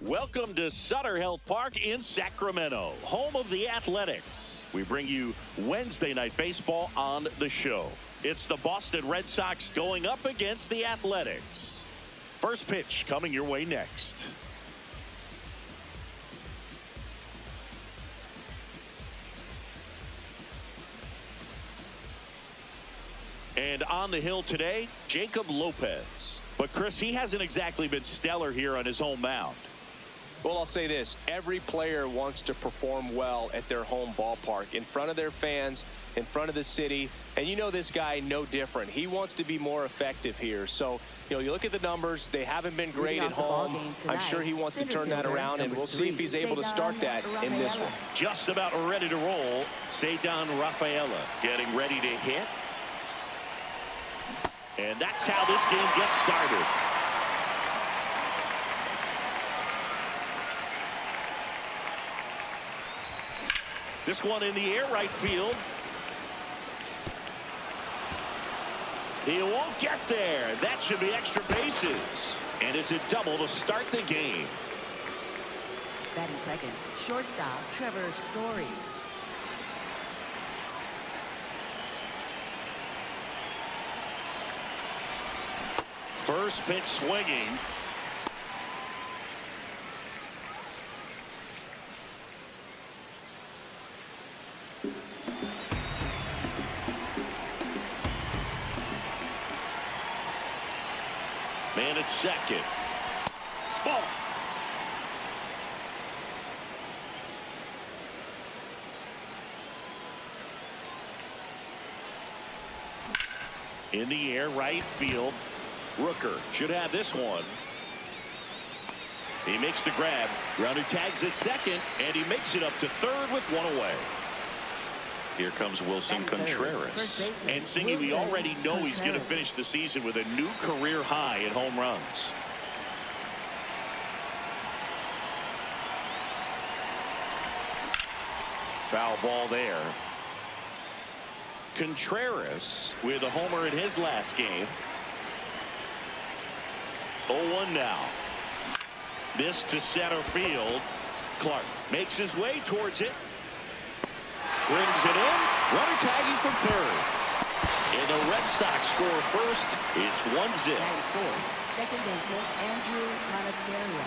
Welcome to Sutter Health Park in Sacramento, home of the Athletics. We bring you Wednesday night baseball on the show. It's the Boston Red Sox going up against the Athletics. First pitch coming your way next. And on the hill today, Jacob Lopez. But Chris, he hasn't exactly been stellar here on his home mound. Well, I'll say this. Every player wants to perform well at their home ballpark, in front of their fans, in front of the city. And you know this guy no different. He wants to be more effective here. So, you look at the numbers. They haven't been great at home. I'm sure he wants to turn that around, and we'll see if he's able to start that in this one. Just about ready to roll. Cedar Rafaela getting ready to hit. And that's how this game gets started. This one in the air, right field. He won't get there. That should be extra bases. And it's a double to start the game. Batting second, shortstop Trevor Story. First pitch swinging. Man at second. Ball. In the air, right field. Rooker should have this one. He makes the grab. Grounder tags at second, and he makes it up to third with one away. Here comes Wilson Contreras. And Singy, we already know he's going to finish the season with a new career high in home runs. Foul ball there. Contreras with a homer in his last game. 0-1 now. This to center field. Clark makes his way towards it. Brings it in. Runner tagging from third. And the Red Sox score first. It's 1-0. Second baseman Andrew Monasterio.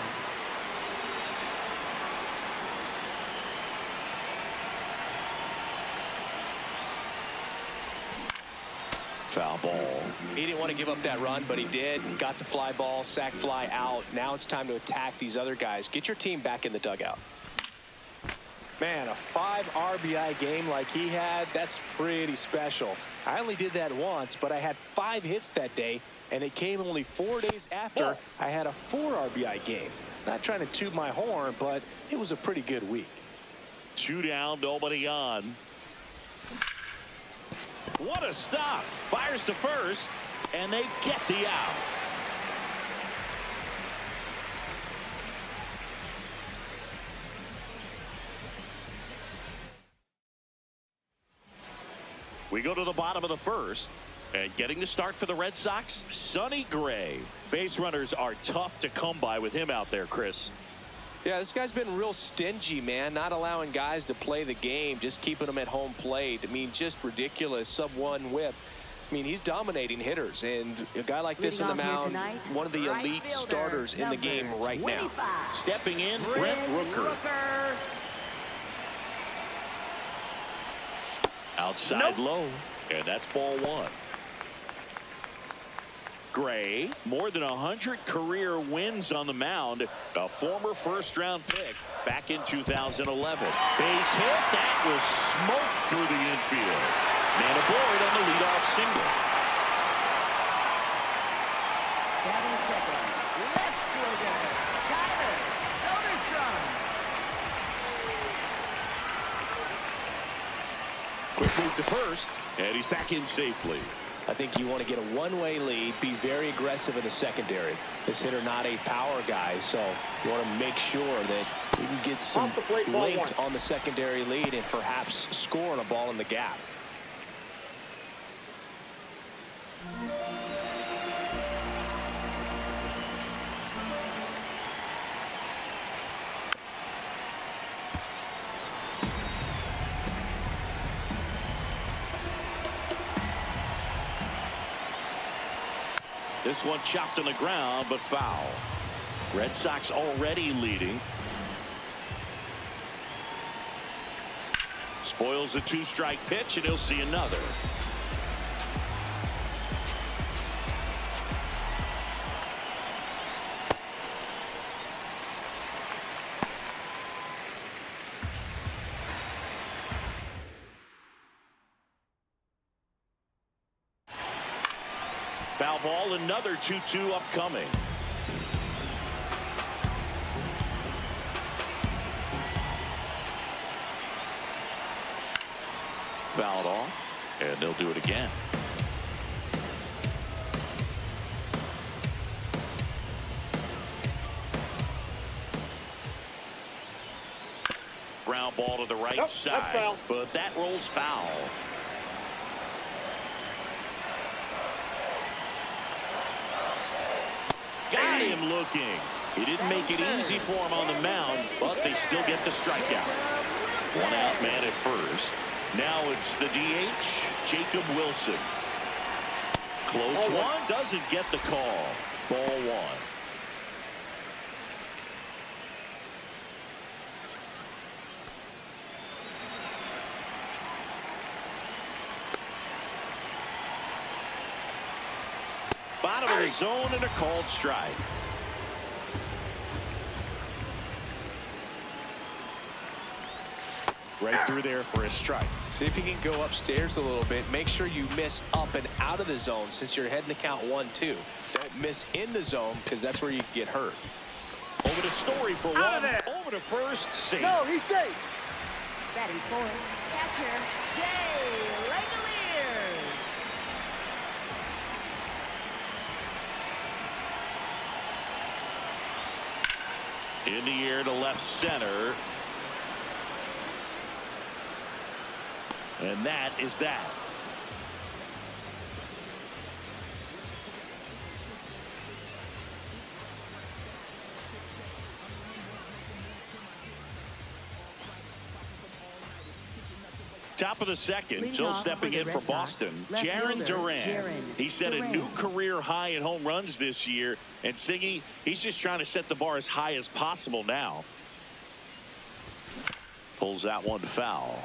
Foul ball. He didn't want to give up that run, but he did. Got the fly ball, sac fly out. Now it's time to attack these other guys. Get your team back in the dugout. Man, a 5 RBI game like he had, that's pretty special. I only did that once, but I had 5 hits that day, and it came only 4 days after I had a 4 RBI game. Not trying to toot my horn, but it was a pretty good week. 2 down, nobody on. What a stop. Fires to first, and they get the out. We go to the bottom of the first, and getting the start for the Red Sox, Sonny Gray. Base runners are tough to come by with him out there, Chris. Yeah, this guy's been real stingy, man. Not allowing guys to play the game, just keeping them at home plate. I mean, just ridiculous. Sub-1 whip. I mean, he's dominating hitters, and a guy like this in the mound, one of the elite starters in the game right now. Stepping in, Brent Rooker. Outside low, and that's ball 1. Gray, more than 100 career wins on the mound, a former first-round pick back in 2011. Base hit, that was smoke through the infield. Man aboard on the leadoff single. Batting second, left fielder Tyler Soderstrom. Quick move to first, and he's back in safely. I think you want to get a one-way lead, be very aggressive in the secondary. This hitter not a power guy, so you want to make sure that you can get some length on the secondary lead and perhaps score on a ball in the gap. This one chopped on the ground, but foul. Red Sox already leading. Spoils the two-strike pitch, and he'll see another. Foul ball, another 2-2 upcoming. Fouled off, and they'll do it again. Ground ball to the right side, but that rolls foul. Got him looking. He didn't make it easy for him on the mound, but they still get the strikeout. One out man at first. Now it's the DH, Jacob Wilson. Close one, doesn't get the call. Ball one. Bottom of the zone and a called strike. Right through there for a strike. See if you can go upstairs a little bit. Make sure you miss up and out of the zone since you're heading to count 1-2. Don't miss in the zone because that's where you get hurt. Over to Story for one. Over to first. Safe. No, he's safe. Batting fourth. Catcher, Jay Langoliers. In the air to left center. And that is that. Top of the second, still stepping in for Boston, Jarren Duran. He set a new career high in home runs this year, and Siggy, he's just trying to set the bar as high as possible now. Pulls out one foul.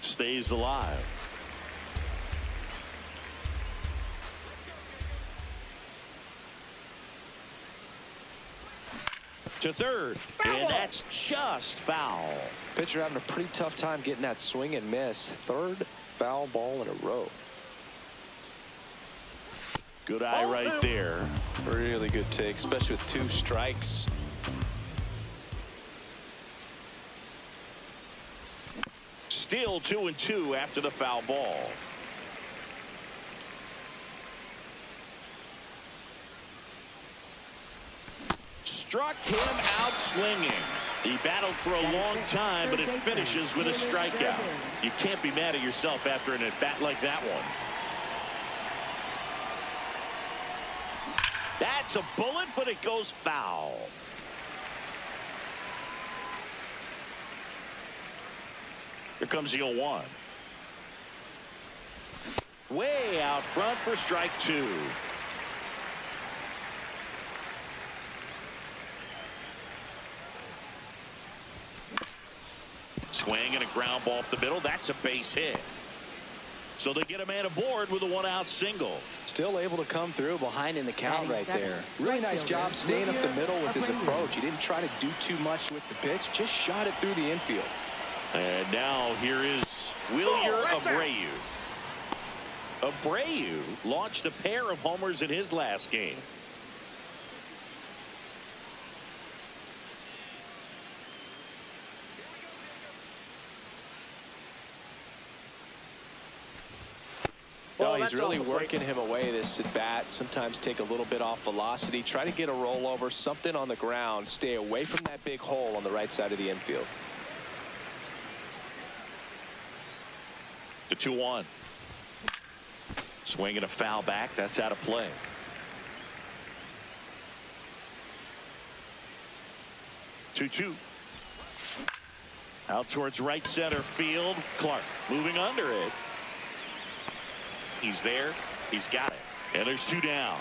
Stays alive. To third, and that's just foul. Pitcher having a pretty tough time getting that swing and miss. Third foul ball in a row. Good eye right there. Really good take, especially with 2 strikes. Still 2-2 after the foul ball. Struck him out swinging. He battled for a long time, but it finishes with a strikeout. You can't be mad at yourself after an at-bat like that one. That's a bullet, but it goes foul. Here comes the 0-1. Way out front for strike 2. Swing and a ground ball up the middle. That's a base hit. So they get a man aboard with a 1-out single. Still able to come through behind in the count right there. Really nice job staying up the middle with his approach. He didn't try to do too much with the pitch. Just shot it through the infield. And now here is Wilyer Abreu. Abreu launched a pair of homers in his last game. Oh, he's really working him away this at bat. Sometimes take a little bit off velocity. Try to get a rollover, something on the ground. Stay away from that big hole on the right side of the infield. The 2-1. Swing and a foul back. That's out of play. Two. Out towards right center field. Clark moving under it. He's there. He's got it. And there's 2 down.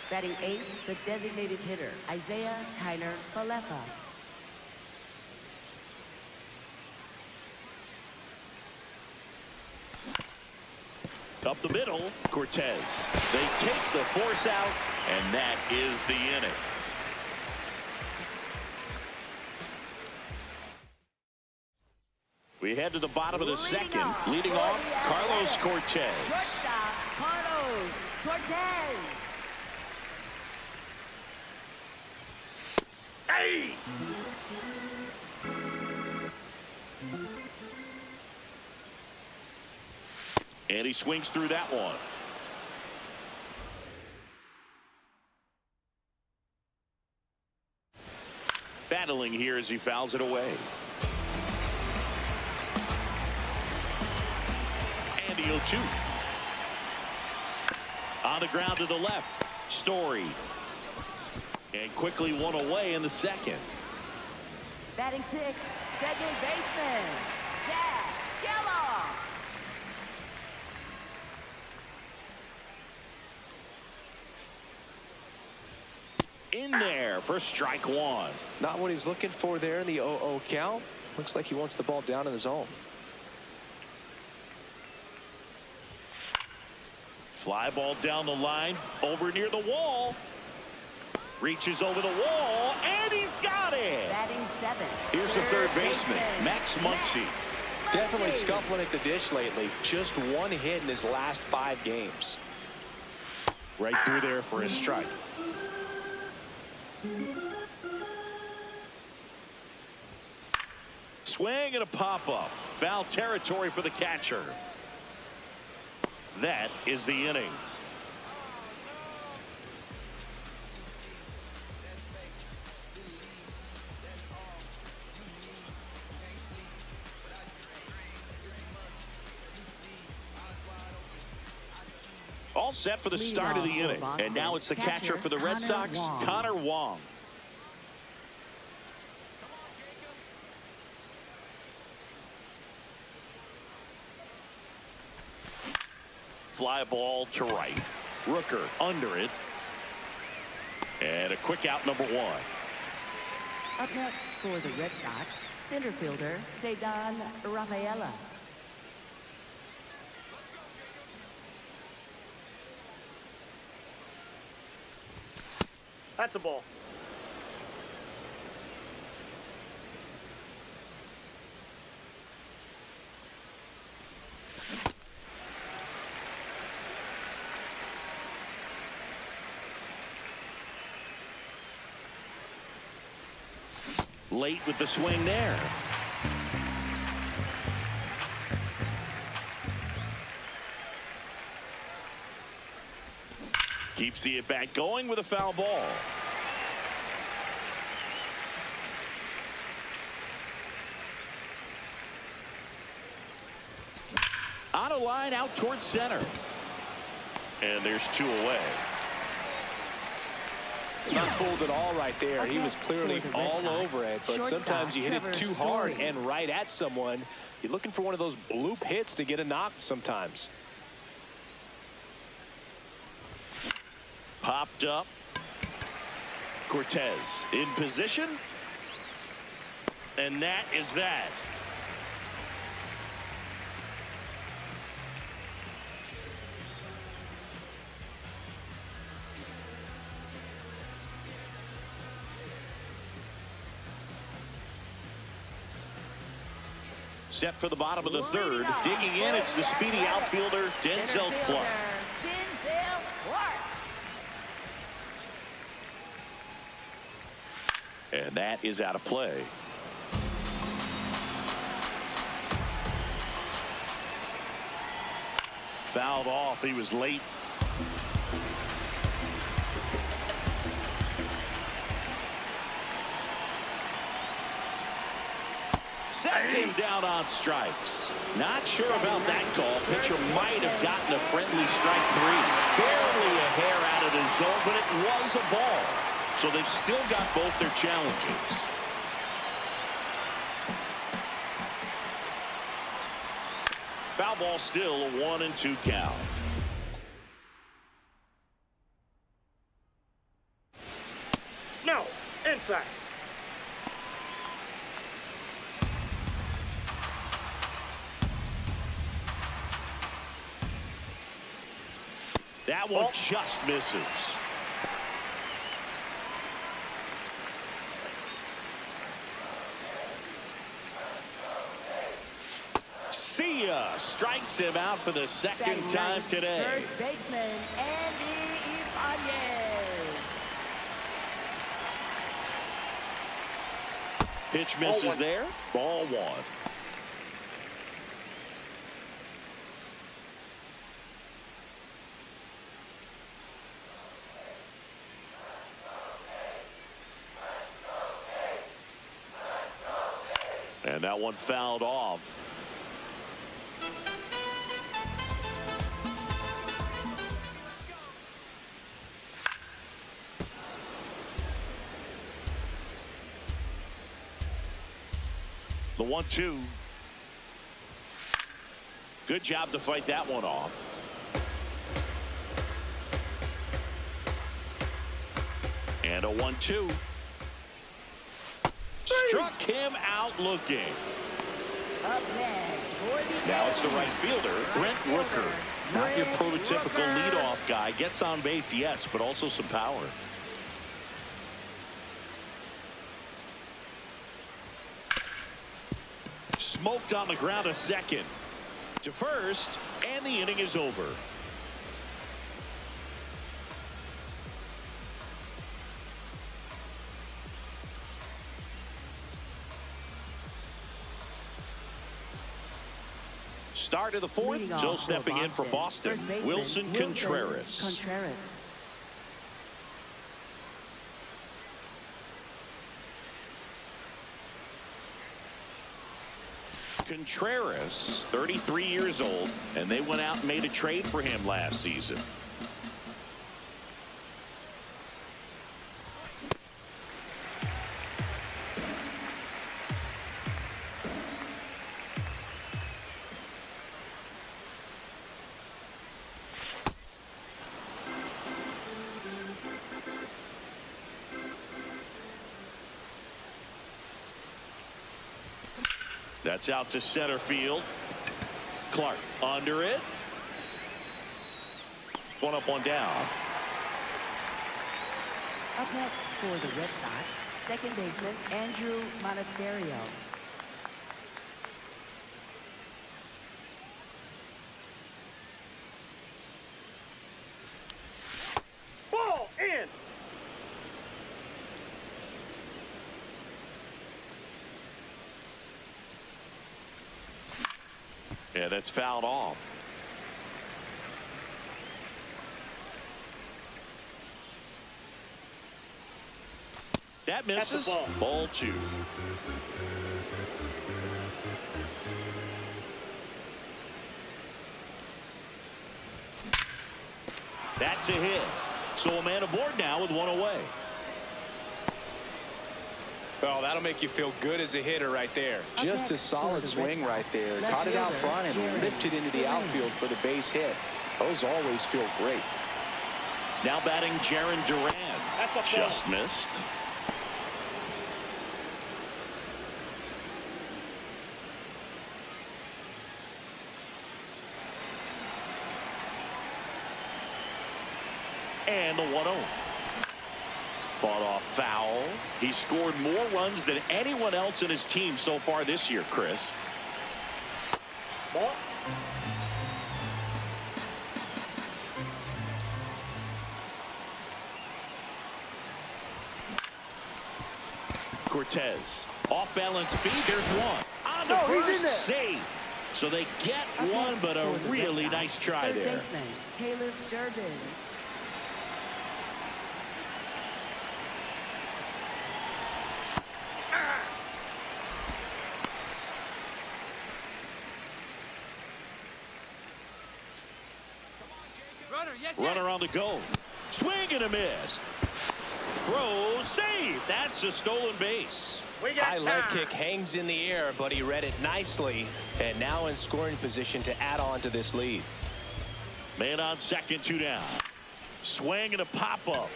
Batting 8th, the designated hitter, Isaiah Kiner Falefa. Up the middle, Cortez. They take the force out, and that is the inning. We head to the bottom of the second. Leading off, Carlos Cortez. Shortstop, Carlos Cortez. Hey! And he swings through that one. Battling here as he fouls it away. And the 0-2. On the ground to the left. Story. And quickly one away in the second. Batting 6th, second baseman, Zach Geloff. In there for strike 1. Not what he's looking for there in the 0-0 count. Looks like he wants the ball down in the zone. Fly ball down the line, over near the wall. Reaches over the wall, and he's got it. Batting 7th. Here's the third baseman, Max Muncy. Definitely scuffling at the dish lately. Just 1 hit in his last 5 games. Right through there for a strike. Swing and a pop-up. Foul territory for the catcher. That is the inning. All set for the start of the inning. And now it's the catcher for the Red Sox, Connor Wong. Fly ball to right. Rooker under it. And a quick out, number 1. Up next for the Red Sox, center fielder, Cedar Rafaela. That's a ball. Late with the swing there. Keeps the at-bat going with a foul ball. On a line out towards center. And there's 2 away. Not fooled at all right there. He was clearly all over it, but sometimes you hit it too hard and right at someone. You're looking for one of those bloop hits to get a knock sometimes. Popped up. Cortez in position. And that is that. Set for the bottom of the third. Digging in, it's the speedy outfielder, Denzel Clark. Denzel Clark. And that is out of play. Fouled off. He was late. Sets him down on strikes. Not sure about that call. Pitcher might have gotten a friendly strike three. Barely a hair out of the zone, but it was a ball. So they've still got both their challenges. Foul ball, still a 1-2 count. No, inside. That one just misses. See ya. Strikes him out for the second time today. First baseman, Andy Ibanez. Pitch misses there. Ball one. And that one fouled off. The 1-2. Good job to fight that one off. And a 1-2. Struck him out looking. Up next for the Now it's the right fielder, Brent Rooker. Not your prototypical leadoff guy. Gets on base, yes, but also some power. Smoked on the ground a second. To first, and the inning is over. Start of the fourth. So stepping in for Boston, Wilson Contreras. Contreras, 33 years old, and they went out and made a trade for him last season. That's out to center field. Clark under it. One up, one down. Up next for the Red Sox, second baseman Andrew Monasterio. Ball in. Yeah, that's fouled off. That misses. Ball two. That's a hit. So a man aboard now with one away. Well, that'll make you feel good as a hitter right there. Just a solid swing right there. Caught it out front and ripped it into the outfield for the base hit. Those always feel great. Now batting Jaron Duran. Just missed. And the 1-0. Fought off foul. He scored more runs than anyone else in his team so far this year, Chris. Ball. Cortez. Off balance feed. There's one. On the first. Save. So they get one, but a really nice try there. Baseman, Caleb Durbin. Runner on the go. Swing and a miss. Throw, save. That's a stolen base. High leg kick hangs in the air, but he read it nicely, and now in scoring position to add on to this lead. Man on second, 2 down. Swing and a pop-up.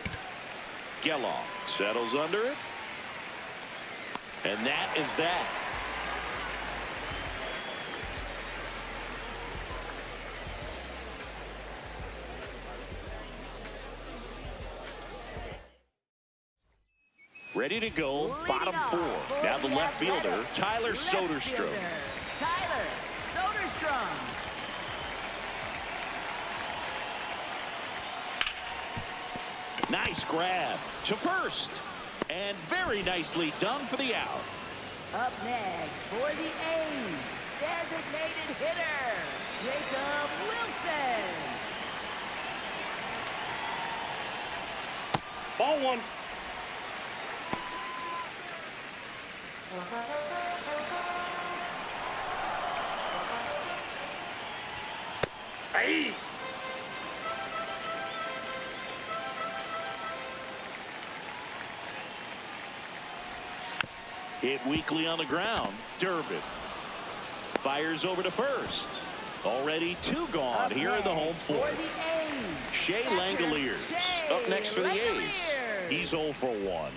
Geloff settles under it. And that is that. Ready to go, bottom 4. Now the left fielder, Tyler Soderstrom. Tyler Soderstrom. Nice grab to first. And very nicely done for the out. Up next for the A's, designated hitter, Jacob Wilson. Ball 1. Hey! Hit weakly on the ground. Durbin fires over to first. Already 2 gone here in the home fourth. Shea Langoliers up next for the A's. He's 0 for 1.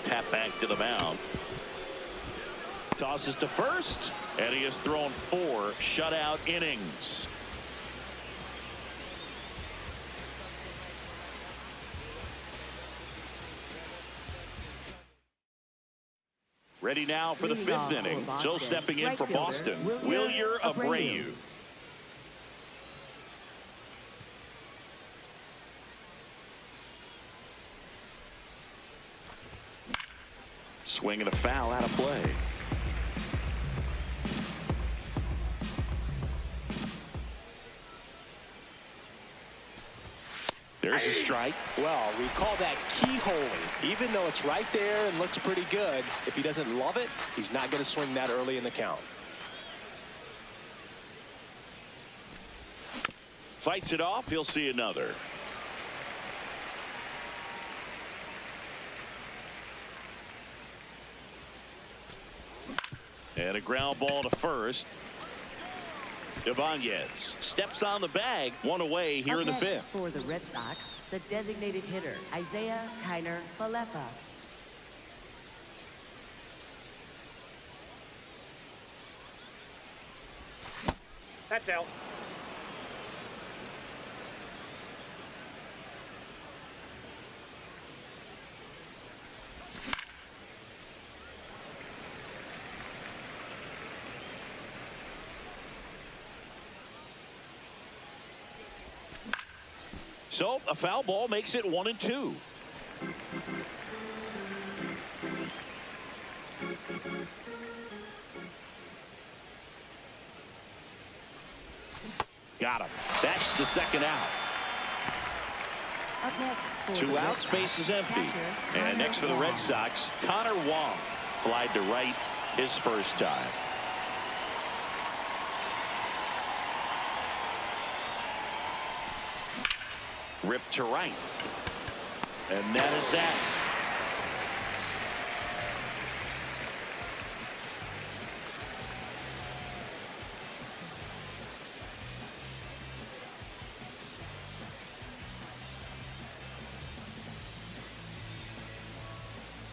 Tap back to the mound. Tosses to first, and he has thrown 4 shutout innings. Ready now for the 5th inning. So stepping in for Boston, Wilyer Abreu. Swing and a foul out of play. There's a strike. Well, we call that keyholing. Even though it's right there and looks pretty good, if he doesn't love it, he's not going to swing that early in the count. Fights it off. He'll see another. And a ground ball to first. Ibanez steps on the bag, 1 away here in the 5th. For the Red Sox, the designated hitter, Isaiah Kiner Falefa. That's out. So a foul ball makes it 1-2. Got him. That's the 2nd out. Up next for 2 the Red outs, Sox, base is empty. catcher, And next for the Red Sox, Connor Wong. Flied to right his first time. Ripped to right. And that is that.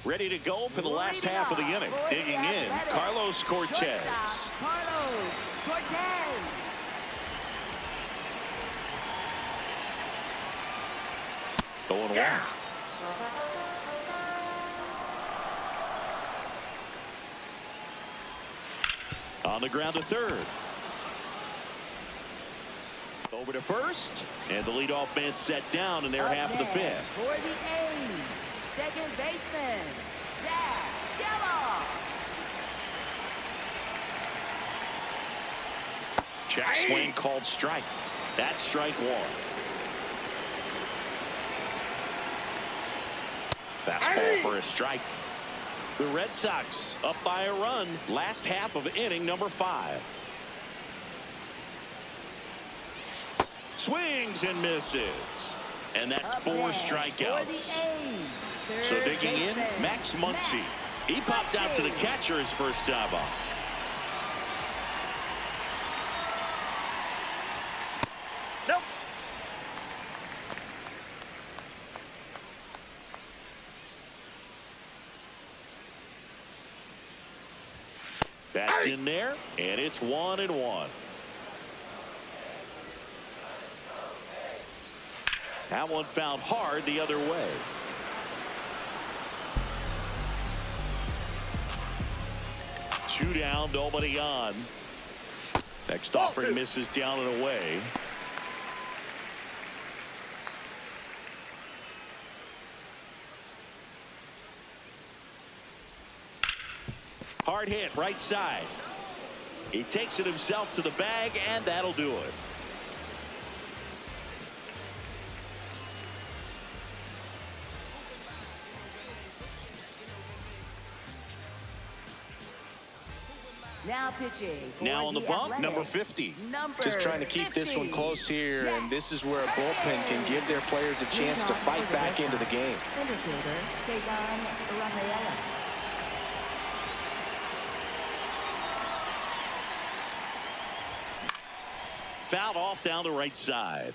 Ready to go for the last half of the inning. Digging in, Carlos Cortez. Carlos Cortez. Going one. On the ground to third. Over to first. And the leadoff man set down in their half of the fifth. For the A's, second baseman, Zach Gallo. Check swing called strike. That's strike one. Fastball for a strike. The Red Sox up by a run. Last half of inning number 5. Swings and misses. And that's 4 strikeouts. So digging in, Max Muncy. He popped out to the catcher his first time up. Nope. That's in there, and it's 1-1. That one found hard the other way. Two down, nobody on. Next offering misses down and away. Hard hit, right side. He takes it himself to the bag, and that'll do it. Now pitching. Now on the bump, number 50. Just trying to keep this one close here, and this is where a bullpen can give their players a chance to fight back into the game. Center fielder, Sagan Rafaela. Fouled off down the right side.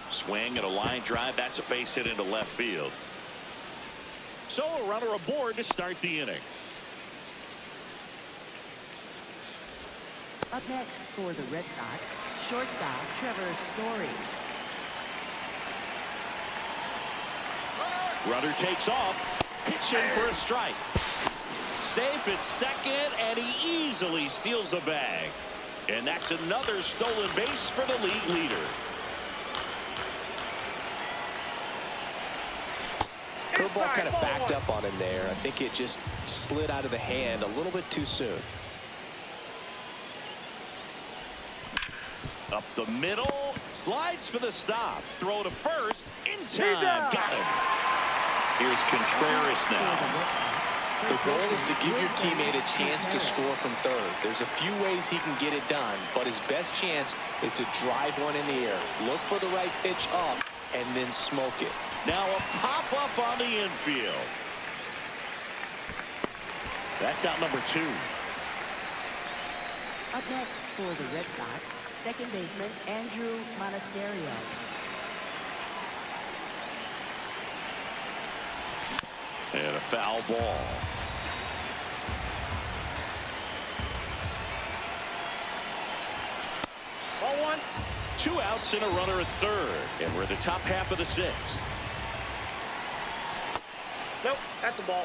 Swing and a line drive. That's a base hit into left field. So a runner aboard to start the inning. Up next for the Red Sox, shortstop Trevor Story. Runner takes off. Pitching for a strike. Safe at second, and he easily steals the bag. And that's another stolen base for the league leader. Curveball kind of backed up on him there. I think it just slid out of the hand a little bit too soon. Up the middle, slides for the stop. Throw to first, in time, got him. Here's Contreras now. The goal is to give your teammate a chance to score from third. There's a few ways he can get it done, but his best chance is to drive one in the air. Look for the right pitch up and then smoke it. Now a pop-up on the infield. That's out number 2. Up next for the Red Sox, second baseman Andrew Monasterio. And a foul ball. Ball 1. 2 outs and a runner at third. And we're in the top half of the 6th. Nope, that's a ball.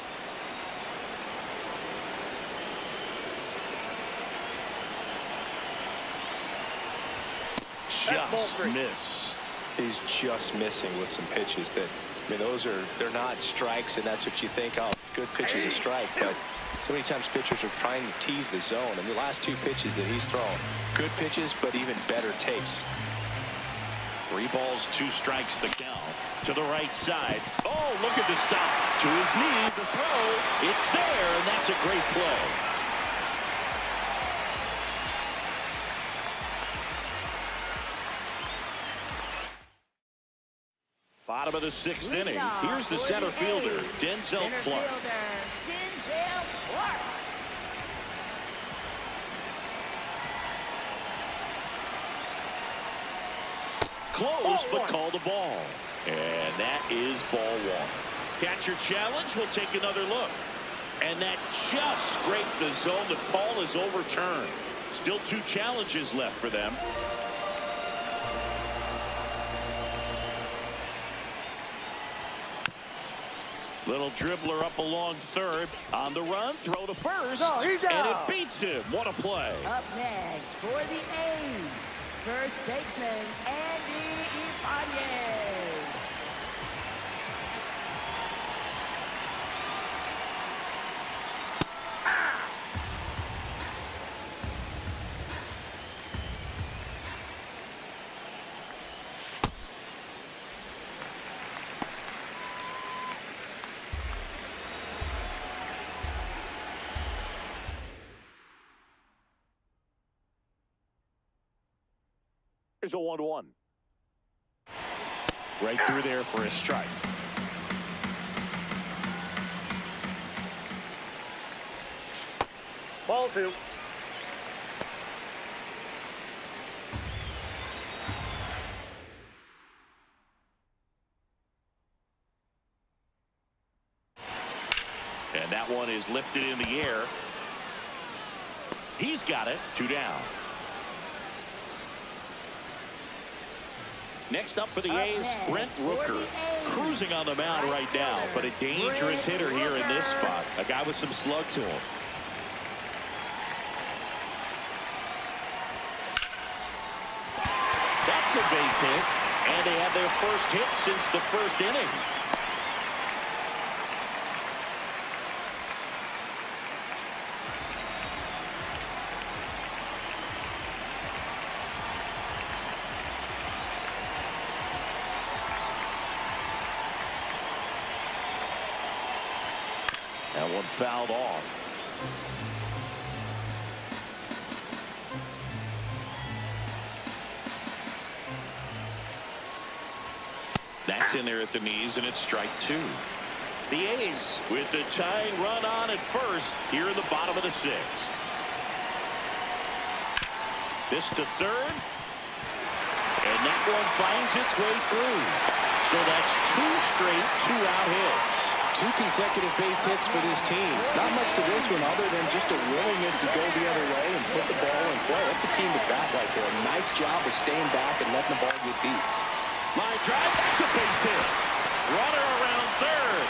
Just missed. He's just missing with some pitches that, I mean, they're not strikes, and that's what you think, oh, good pitch is a strike, but so many times pitchers are trying to tease the zone, and the last 2 pitches that he's thrown, good pitches, but even better takes. 3 balls, 2 strikes the count. To the right side. Oh, look at the stop. To his knee, the throw. It's there, and that's a great play. Bottom of the 6th inning. Here's the center fielder, Denzel Clark. Close, but called a ball. And that is ball 1. Catcher challenge. We'll take another look. And that just scraped the zone. The call is overturned. Still 2 challenges left for them. Little dribbler up along third. On the run, throw to first. No, he's out. And it beats him. What a play. Up next for the A's, first baseman Andy Ibanez. Here's a 1-1. Right through there for a strike. Ball 2. And that one is lifted in the air. He's got it. 2 down. Next up for the A's, Brent Rooker. Cruising on the mound right now, but a dangerous hitter here in this spot. A guy with some slug to him. That's a base hit, and they have their first hit since the first inning. That one fouled off. That's in there at the knees, and it's strike 2. The A's with the tying run on at first here in the bottom of the 6th. This to third. And that one finds its way through. So that's 2 straight 2-out hits. 2 consecutive base hits for this team. Not much to this one other than just a willingness to go the other way and put the ball in play. That's a team to bat right there. Nice job of staying back and letting the ball get deep. Line drive, that's a base hit. Runner around third.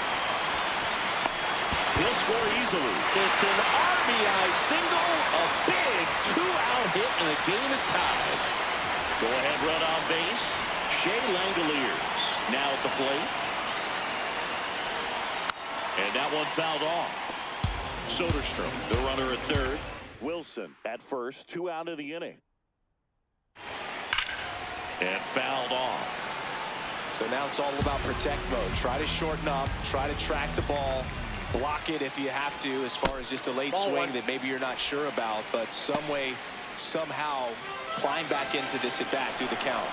He'll score easily. It's an RBI single, a big 2-out hit, and the game is tied. Go ahead run on base. Shea Langoliers now at the plate. And that one fouled off. Soderstrom, the runner at third. Wilson at first, 2 out of the inning. And fouled off. So now it's all about protect mode. Try to shorten up, try to track the ball, block it if you have to, as far as just a late swing that maybe you're not sure about, but some way, somehow climb back into this at bat through the count.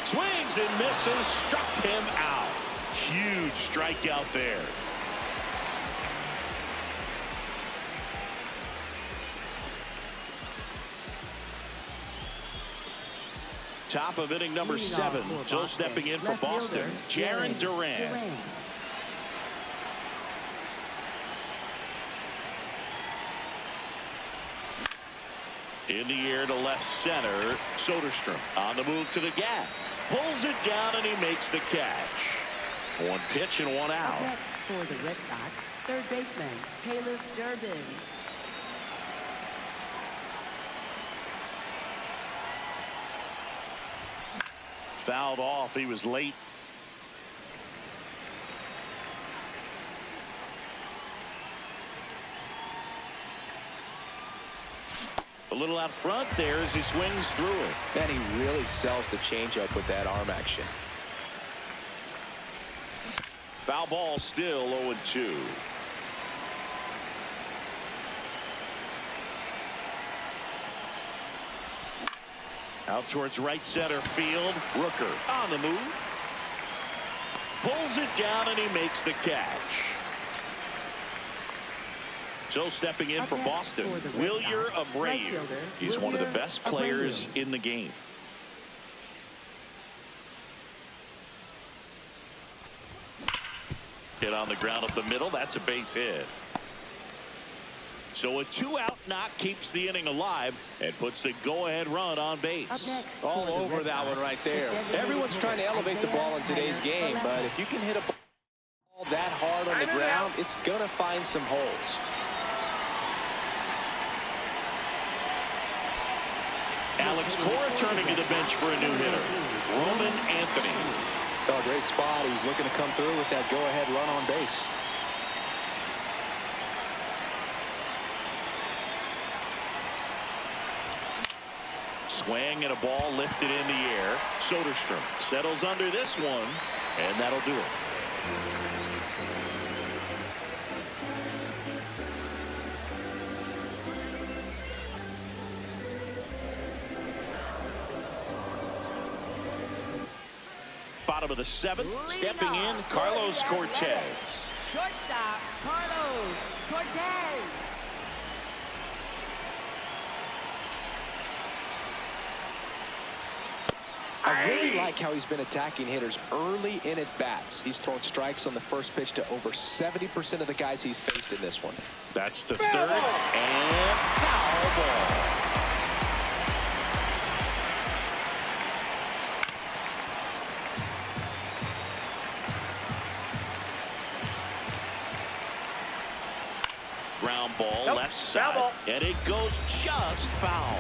Swings and misses, struck him out. Huge strikeout there. Top of inning number 7. So stepping in for Boston, Jarren Duran. In the air to left center, Soderstrom on the move to the gap. Pulls it down and he makes the catch. 1 pitch and 1 out. Next for the Red Sox, third baseman Caleb Durbin. Fouled off. He was late. A little out front there as he swings through it. And he really sells the changeup with that arm action. Foul ball still 0-2. Out towards right center field. Rooker on the move. Pulls it down and he makes the catch. So stepping in for Boston, Wilyer Abreu. He's one of the best players in the game. hit on the ground up the middle. That's a base hit. So a 2-out knock keeps the inning alive and puts the go-ahead run on base. All over that one right there. Everyone's trying to elevate the ball in today's game, but if you can hit a ball that hard on the ground, it's going to find some holes. Alex Cora turning to the bench for a new hitter, Roman Anthony. Oh, great spot. He's looking to come through with that go-ahead run on base. Swing and a ball lifted in the air. Soderstrom settles under this one, and that'll do it. Bottom of the 7th, stepping in, Carlos Cortez. Shortstop, Carlos Cortez. I really like how he's been attacking hitters early in at bats. He's thrown strikes on the first pitch to over 70% of the guys he's faced in this one. That's the 3rd, and foul ball. Ground ball, left side, and it goes just foul.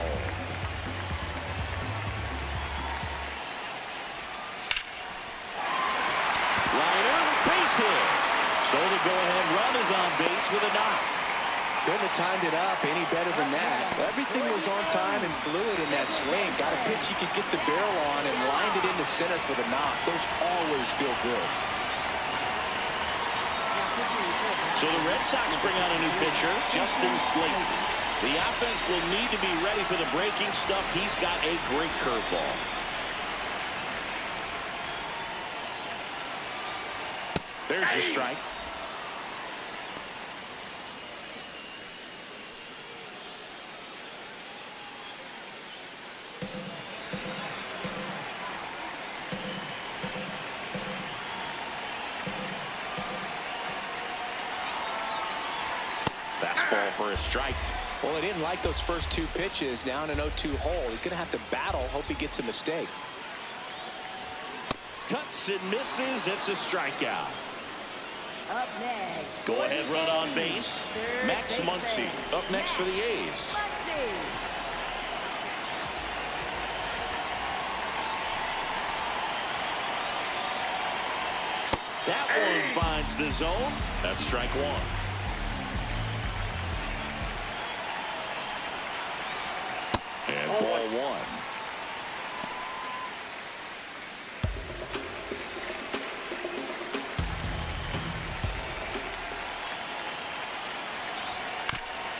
Liner, base hit. So the go-ahead run is on base with a knock. Couldn't have timed it up any better than that. Everything was on time and fluid in that swing. Got a pitch you could get the barrel on and lined it into center for the knock. Those always feel good. So the Red Sox bring on a new pitcher, Justin Slayton. The offense will need to be ready for the breaking stuff. He's got a great curveball. There's your strike. Fastball for a strike. Well, he didn't like those first 2 pitches. Now in an 0-2 hole. He's going to have to battle. Hope he gets a mistake. Cuts and misses. It's a strikeout. Up next. Go ahead run on base. Max Muncy up next for the A's. That one finds the zone. That's strike 1. And ball 1.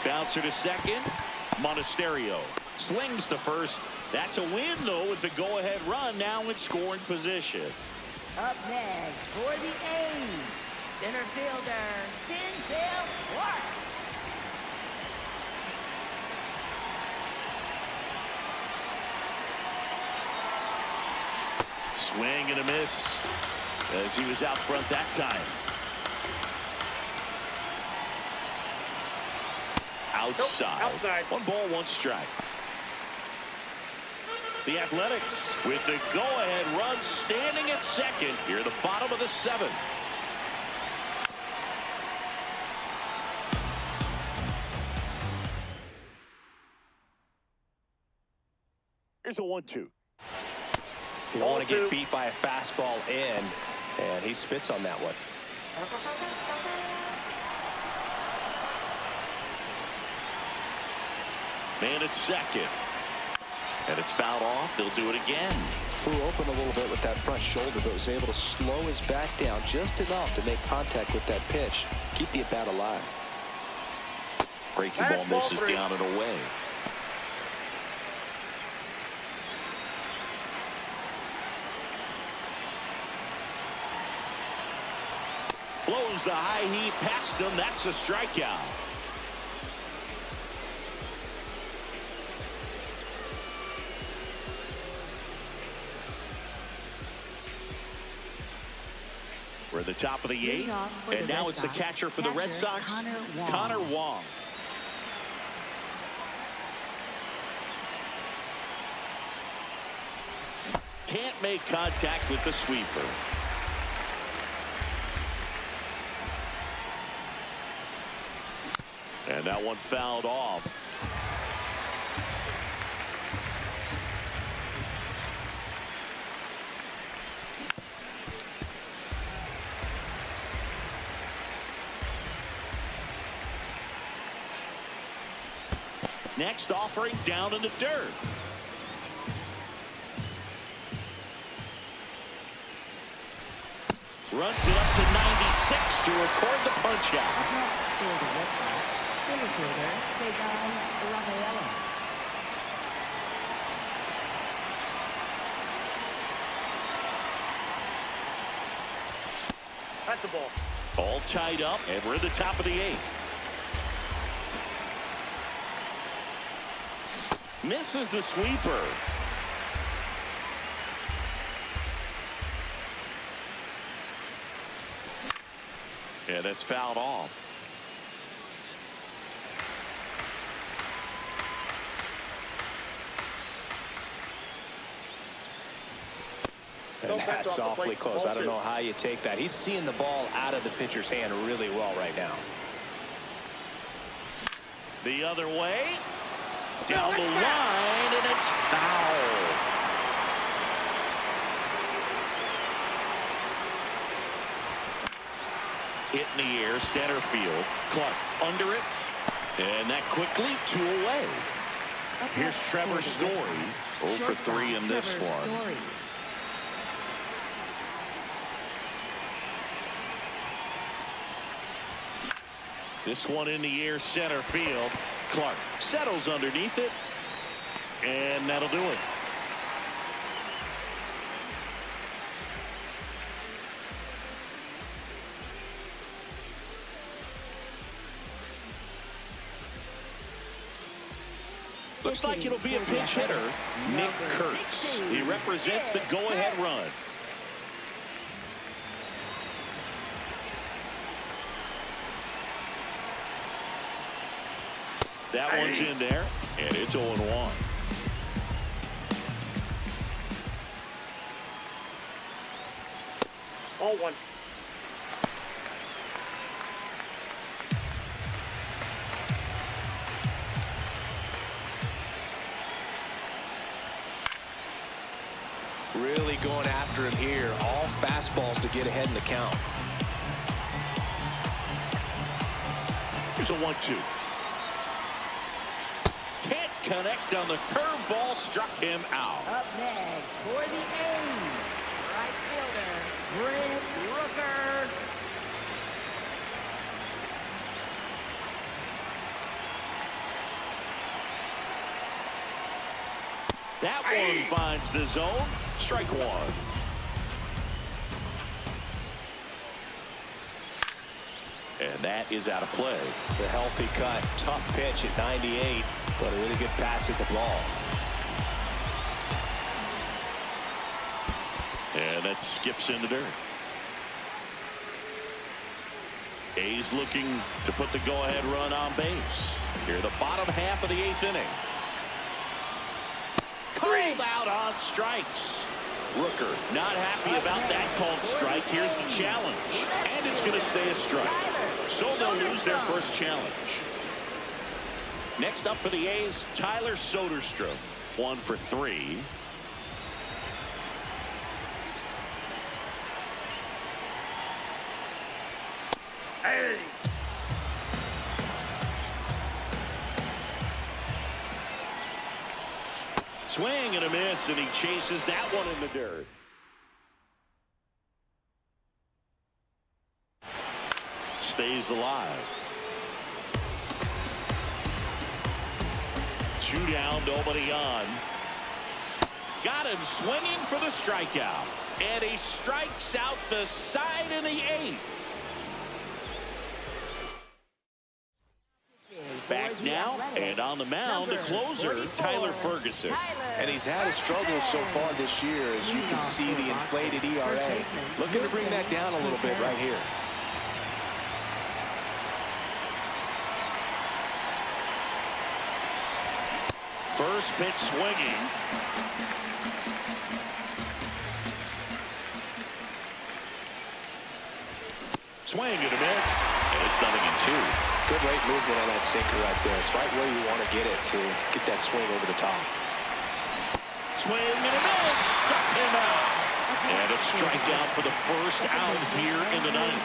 Bouncer to second. Monasterio slings to first. That's a win, though, with the go-ahead run now in scoring position. Up next for the A's, center fielder, Denzel Clark. Swing and a miss as he was out front that time. Outside. Nope, outside. 1 ball, 1 strike. The Athletics with the go-ahead run standing at second here at the bottom of the 7th. Here's a 1-2. You don't want to get beat by a fastball in, and he spits on that one. Man at second. And it's fouled off. They'll do it again. Flew open a little bit with that front shoulder, but was able to slow his back down just enough to make contact with that pitch. Keep the at-bat alive. Breaking ball misses down and away. Blows the high heat past him. That's a strikeout. We're at the top of the Leading 8th, off for and the now Red it's the Sox, catcher for the Red Sox, Connor Wong. Wong. Can't make contact with the sweeper. And that one fouled off. Next offering down in the dirt. Runs it up to 96 to record the punch out. Up next for the Red Sox, center fielder, Rafaela. That's the ball. All tied up, and we're at the top of the 8th. Misses the sweeper. Yeah, that's fouled off. And that's awfully close. I don't know how you take that. He's seeing the ball out of the pitcher's hand really well right now. The other way. Down the line, and it's foul. Hit in the air, center field. Clark under it. And that quickly, 2 away. Here's Trevor Story. 0 for 3 in this one. This one in the air, center field. Clark settles underneath it, and that'll do it. Looks like it'll be a pinch hitter, Nick Kurtz. He represents the go-ahead run. That one's in there, and it's 0-1. All one. Really going after him here. All fastballs to get ahead in the count. Here's a 1-2. Can't connect on the curveball, struck him out. Up next for the A's, right fielder, Brent Rooker. That one finds the zone. Strike 1. And that is out of play. The healthy cut. Tough pitch at 98, but a really good pass at the ball. And that skips in the dirt. A's looking to put the go-ahead run on base. Here, the bottom half of the 8th inning. Called out on strikes. Rooker not happy about that called strike. Here's the challenge. And it's going to stay a strike. So they'll lose their first challenge. Next up for the A's, Tyler Soderstrom. 1 for 3. Hey. Swing and a miss, and he chases that one in the dirt. Stays alive. 2 down, nobody on. Got him swinging for the strikeout. And he strikes out the side in the 8th. Back now. And on the mound, the closer, Tyler Ferguson. And he's had a struggle so far this year, as you can see the inflated ERA. Looking to bring that down a little bit right here. First pitch swinging. Swing and a miss. And it's 0-2. Good rate movement on that sinker right there. It's right where you want to get it to get that swing over the top. Swing and a miss. Struck him out. And a strikeout for the first out here in the ninth.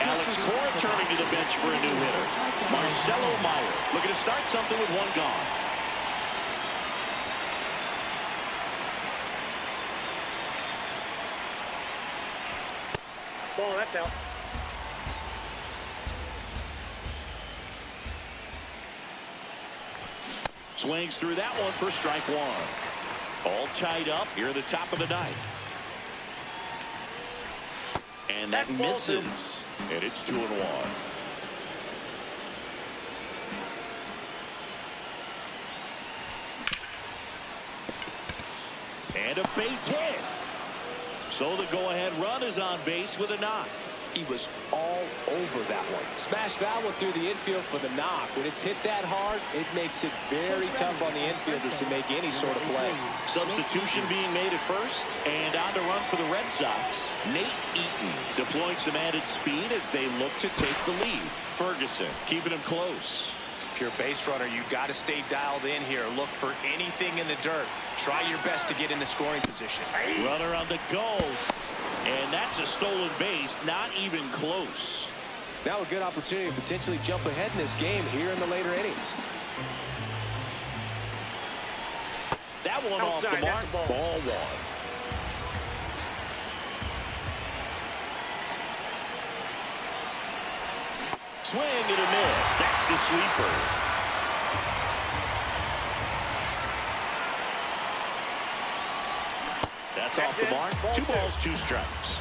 Alex Cora turning to the bench for a new hitter. Marcelo Meyer looking to start something with one gone. Ball, that's out. Swings through that one for strike one. All tied up here at the top of the ninth. And that misses. And it's 2-1. And a base hit. So the go-ahead run is on base with a knock. He was all over that one. Smashed that one through the infield for the knock. When it's hit that hard, it makes it very tough on the infielders to make any sort of play. Substitution being made at first. And on the run for the Red Sox, Nate Eaton deploying some added speed as they look to take the lead. Ferguson keeping him close. If you're a base runner, you got to stay dialed in here. Look for anything in the dirt. Try your best to get in the scoring position. Runner on the go. And that's a stolen base, not even close. Now a good opportunity to potentially jump ahead in this game here in the later innings. That one off the mark. Ball one. Swing and a miss. That's the sweeper. That's off the mark. 2 balls, 2 strikes.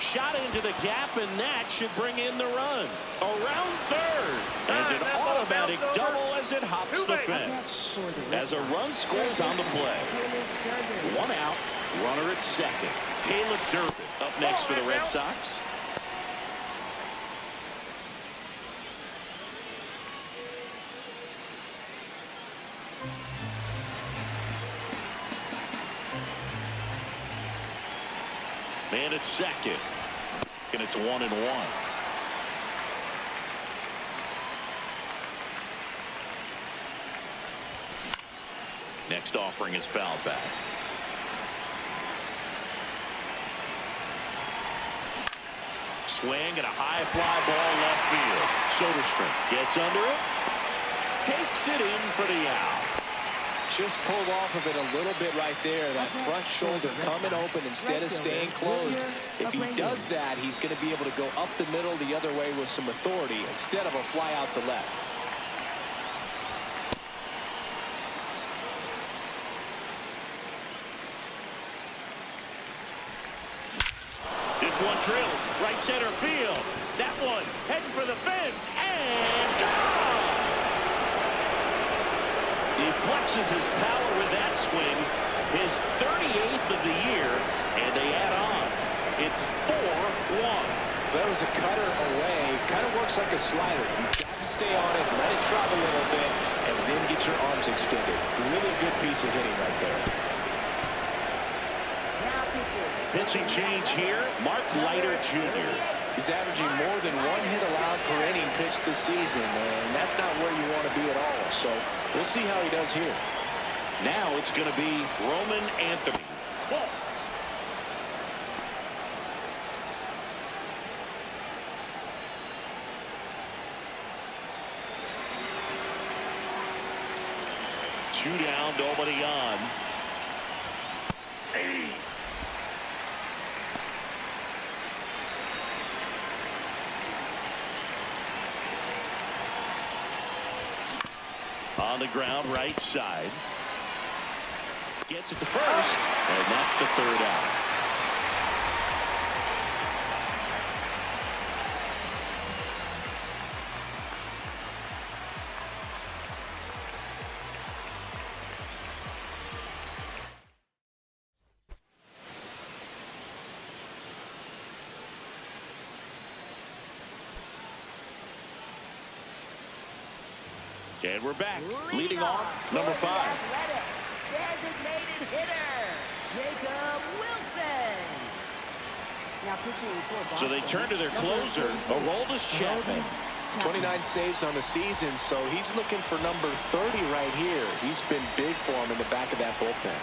Shot into the gap, and that should bring in the run. Around third. And an automatic double as it hops the fence. As a run scores on the play. 1 out. Runner at second. Caleb Durbin up next for the Red Sox. Man at second. And it's 1-1. Next offering is foul back. Swing and a high fly ball left field. Soderstrom gets under it. Takes it in for the out. Just pulled off of it a little bit right there. That front shoulder coming open instead of staying closed. If he does that, he's going to be able to go up the middle the other way with some authority instead of a fly out to left. This one drilled right center field. That one heading for the fence and gone. He flexes his power with that swing, his 38th of the year, and they add on. It's 4-1. That was a cutter away. Kind of works like a slider. You got to stay on it, let it travel a little bit, and then get your arms extended. Really good piece of hitting right there. Pitching change here, Mark Leiter Jr. He's averaging more than 1 hit allowed per inning pitched this season, and that's not where you want to be at all. So we'll see how he does here. Now it's going to be Roman Anthony. Ball. Two down, nobody on. On the ground, right side. Gets it to first, and that's the third out. And we're back. Leading off, number 5. Designated hitter, Jacob Wilson. Now pitching for Boston. So they turn to their closer, Aroldis Chapman. 29 saves on the season, so he's looking for number 30 right here. He's been big for him in the back of that bullpen.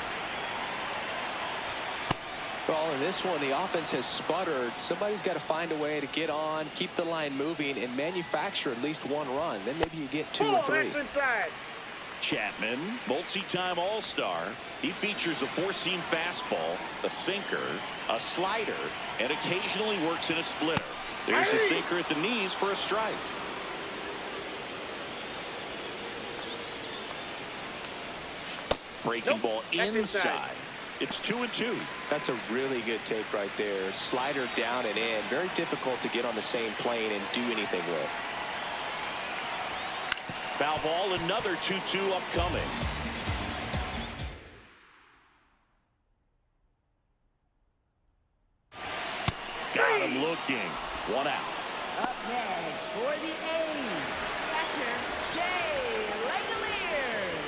Well, in this one, the offense has sputtered. Somebody's got to find a way to get on, keep the line moving, and manufacture at least one run. Then maybe you get 2 or 3. That's inside. Chapman, multi-time All-Star. He features a 4-seam fastball, a sinker, a slider, and occasionally works in a splitter. There's a sinker at the knees for a strike. Breaking ball inside. It's 2-2. That's a really good take right there. Slider down and in. Very difficult to get on the same plane and do anything with. Foul ball, another 2-2 upcoming. Got him looking. 1 out. Up next for the A's, catcher Shea Langoliers.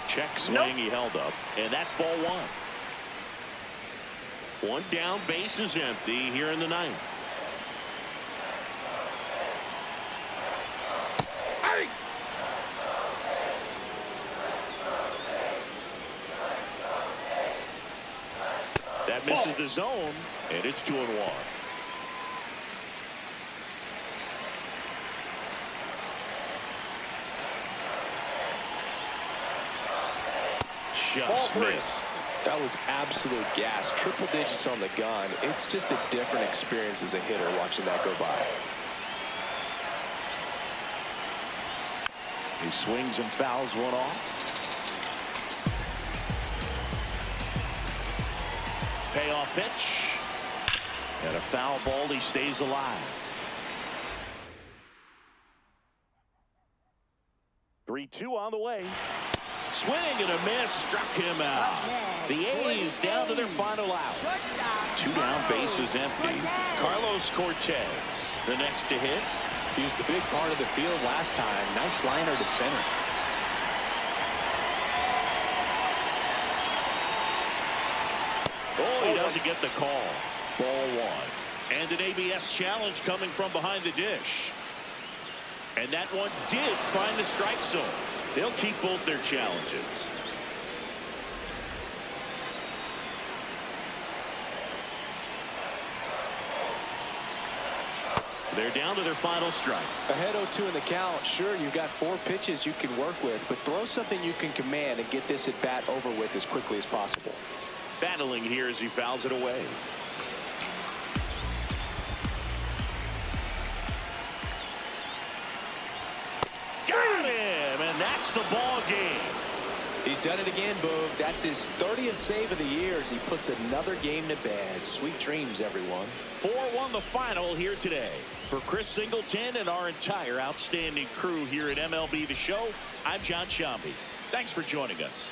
Check swing, he held up, and that's ball 1. 1 down, base is empty here in the 9th. That misses the zone, and it's 2-1. Just missed. That was absolute gas. Triple digits on the gun. It's just a different experience as a hitter watching that go by. He swings and fouls one off. Payoff pitch. And a foul ball. He stays alive. 3-2 on the way. Swing and a miss. Struck him out. The A's down to their final out. 2 down, bases empty. Carlos Cortez, the next to hit. He was the big part of the field last time. Nice liner to center. Oh, he doesn't get the call. Ball 1. And an ABS challenge coming from behind the dish. And that one did find the strike zone. They'll keep both their challenges. They're down to their final strike. Ahead 0-2 in the count. Sure, you've got 4 pitches you can work with, but throw something you can command and get this at bat over with as quickly as possible. Battling here as he fouls it away. Got him, and that's the ball game. He's done it again, Boog. That's his 30th save of the year as he puts another game to bed. Sweet dreams, everyone. 4-1 the final here today. For Chris Singleton and our entire outstanding crew here at MLB The Show, I'm John Shambi. Thanks for joining us.